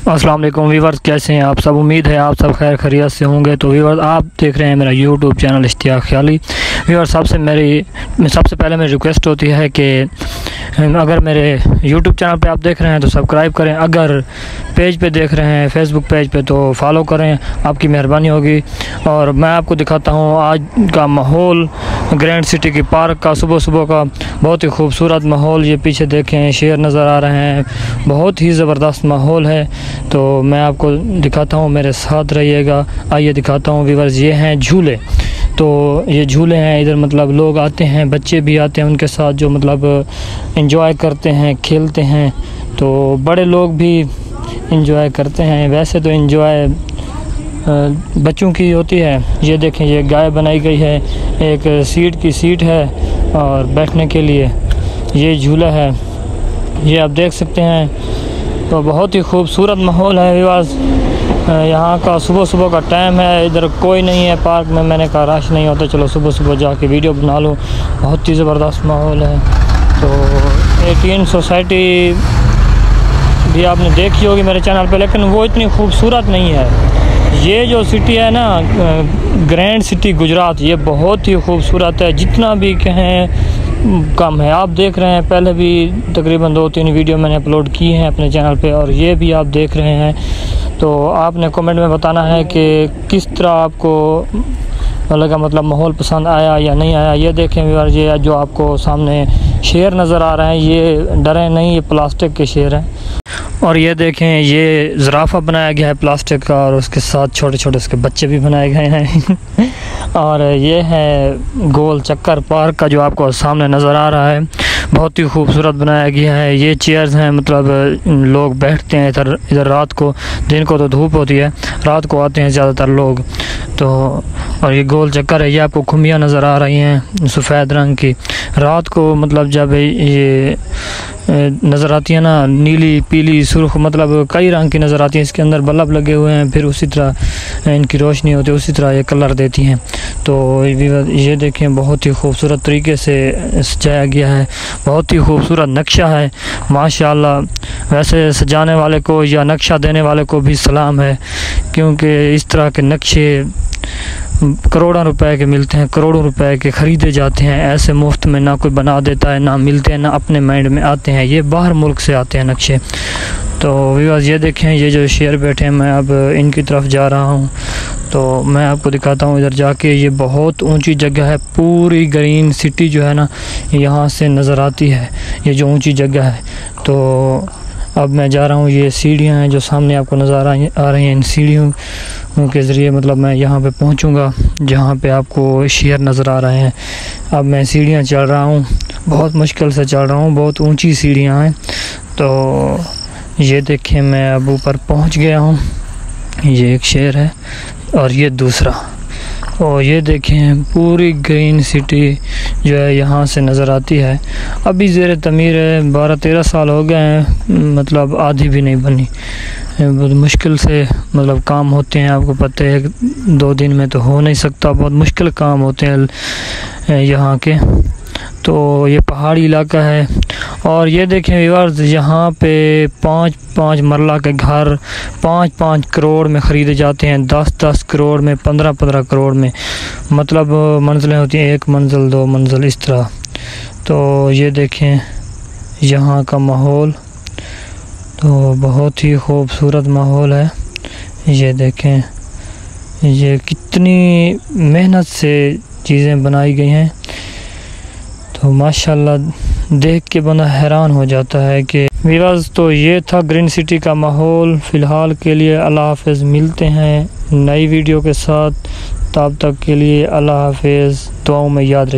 अस्सलाम वालेकुम वीवर्स, कैसे हैं आप सब। उम्मीद है आप सब खैर खैरियत से होंगे। तो वीवर्स, आप देख रहे हैं मेरा यूट्यूब चैनल इश्तियाक ख्याली। वीवर्स, सबसे पहले मेरी रिक्वेस्ट होती है कि अगर मेरे यूट्यूब चैनल पे आप देख रहे हैं तो सब्सक्राइब करें, अगर पेज पे देख रहे हैं फेसबुक पेज पे तो फॉलो करें, आपकी मेहरबानी होगी। और मैं आपको दिखाता हूँ आज का माहौल ग्रैंड सिटी की पार्क का, सुबह सुबह का बहुत ही खूबसूरत माहौल। ये पीछे देखें शेर नज़र आ रहे हैं, बहुत ही ज़बरदस्त माहौल है। तो मैं आपको दिखाता हूँ, मेरे साथ रहिएगा। आइए दिखाता हूँ वीवर्स, ये हैं झूले। तो ये झूले हैं, इधर मतलब लोग आते हैं, बच्चे भी आते हैं उनके साथ, जो मतलब एंजॉय करते हैं, खेलते हैं। तो बड़े लोग भी एंजॉय करते हैं। वैसे तो एंजॉय बच्चों की होती है। ये देखें, ये गाय बनाई गई है, एक सीट की सीट है और बैठने के लिए ये झूला है, ये आप देख सकते हैं। तो बहुत ही खूबसूरत माहौल है विवास। यहाँ का सुबह सुबह का टाइम है, इधर कोई नहीं है पार्क में। मैंने कहा रश नहीं होता, चलो सुबह सुबह जाके वीडियो बना लूँ। बहुत ही ज़बरदस्त माहौल है। तो 18 सोसाइटी भी आपने देखी होगी मेरे चैनल पे, लेकिन वो इतनी खूबसूरत नहीं है। ये जो सिटी है ना, ग्रैंड सिटी गुजरात, ये बहुत ही खूबसूरत है, जितना भी कहें कम है। आप देख रहे हैं, पहले भी तकरीबन 2-3 वीडियो मैंने अपलोड की हैं अपने चैनल पे, और ये भी आप देख रहे हैं। तो आपने कमेंट में बताना है कि किस तरह आपको लगा, मतलब माहौल पसंद आया या नहीं आया। ये देखें व्यूअर, ये जो आपको सामने शेर नज़र आ रहे हैं, ये डरे नहीं, ये प्लास्टिक के शेर हैं। और ये देखें, ये ज़राफ़ा बनाया गया है प्लास्टिक का, और उसके साथ छोटे छोटे उसके बच्चे भी बनाए गए हैं। और ये है गोल चक्कर पार्क का, जो आपको सामने नज़र आ रहा है, बहुत ही खूबसूरत बनाया गया है। ये चेयर्स हैं, मतलब लोग बैठते हैं इधर रात को। दिन को तो धूप होती है, रात को आते हैं ज़्यादातर लोग। तो और ये गोल चक्कर है, ये आपको खुमियाँ नज़र आ रही हैं सफ़ेद रंग की। रात को मतलब जब ये नज़र आती है ना, नीली पीली सुर्ख, मतलब कई रंग की नज़र आती है। इसके अंदर बल्ब लगे हुए हैं, फिर उसी तरह इनकी रोशनी होती है, उसी तरह ये कलर देती हैं। तो ये देखें, बहुत ही खूबसूरत तरीके से सजाया गया है, बहुत ही खूबसूरत नक्शा है माशाल्लाह। वैसे सजाने वाले को या नक्शा देने वाले को भी सलाम है, क्योंकि इस तरह के नक्शे करोड़ों रुपए के मिलते हैं, करोड़ों रुपए के ख़रीदे जाते हैं। ऐसे मुफ्त में ना कोई बना देता है, ना मिलते हैं, ना अपने माइंड में आते हैं। ये बाहर मुल्क से आते हैं नक्शे। तो व्यूअर्स, ये देखें, ये जो शेर बैठे हैं, मैं अब इनकी तरफ जा रहा हूँ। तो मैं आपको दिखाता हूँ इधर जाके। ये बहुत ऊंची जगह है, पूरी ग्रीन सिटी जो है ना, यहाँ से नज़र आती है, ये जो ऊंची जगह है। तो अब मैं जा रहा हूँ, ये सीढ़ियाँ हैं जो सामने आपको नज़र आ रही हैं। इन सीढ़ियों के ज़रिए मतलब मैं यहाँ पे पहुँचूँगा जहाँ पे आपको शेर नज़र आ रहे हैं। अब मैं सीढ़ियाँ चढ़ रहा हूँ, बहुत मुश्किल से चढ़ रहा हूँ, बहुत ऊंची सीढ़ियाँ हैं। तो ये देखें, मैं अब ऊपर पहुँच गया हूँ। ये एक शेर है और ये दूसरा। और ये देखें, पूरी ग्रीन सिटी जो है यहाँ से नज़र आती है। अभी ज़ेर तमीर है, 12-13 साल हो गए हैं, मतलब आधी भी नहीं बनी। बहुत मुश्किल से मतलब काम होते हैं, आपको पता है 2 दिन में तो हो नहीं सकता, बहुत मुश्किल काम होते हैं यहाँ के। तो ये पहाड़ी इलाका है। और ये देखें व्यूअर्स, यहाँ पे 5-5 मरला के घर 5-5 करोड़ में ख़रीदे जाते हैं, 10-10 करोड़ में, 15-15 करोड़ में। मतलब मंजिलें होती हैं, 1 मंजिल 2 मंजिल इस तरह। तो ये देखें यहाँ का माहौल, तो बहुत ही खूबसूरत माहौल है। ये देखें, ये कितनी मेहनत से चीज़ें बनाई गई हैं। तो माशाल्लाह देख के बंदा हैरान हो जाता है कि व्यूअर्स। तो ये था ग्रीन सिटी का माहौल फ़िलहाल के लिए। अल्लाह हाफ़िज़, मिलते हैं नई वीडियो के साथ, तब तक के लिए अल्लाह हाफ़िज़, दुआओं में याद रखिए।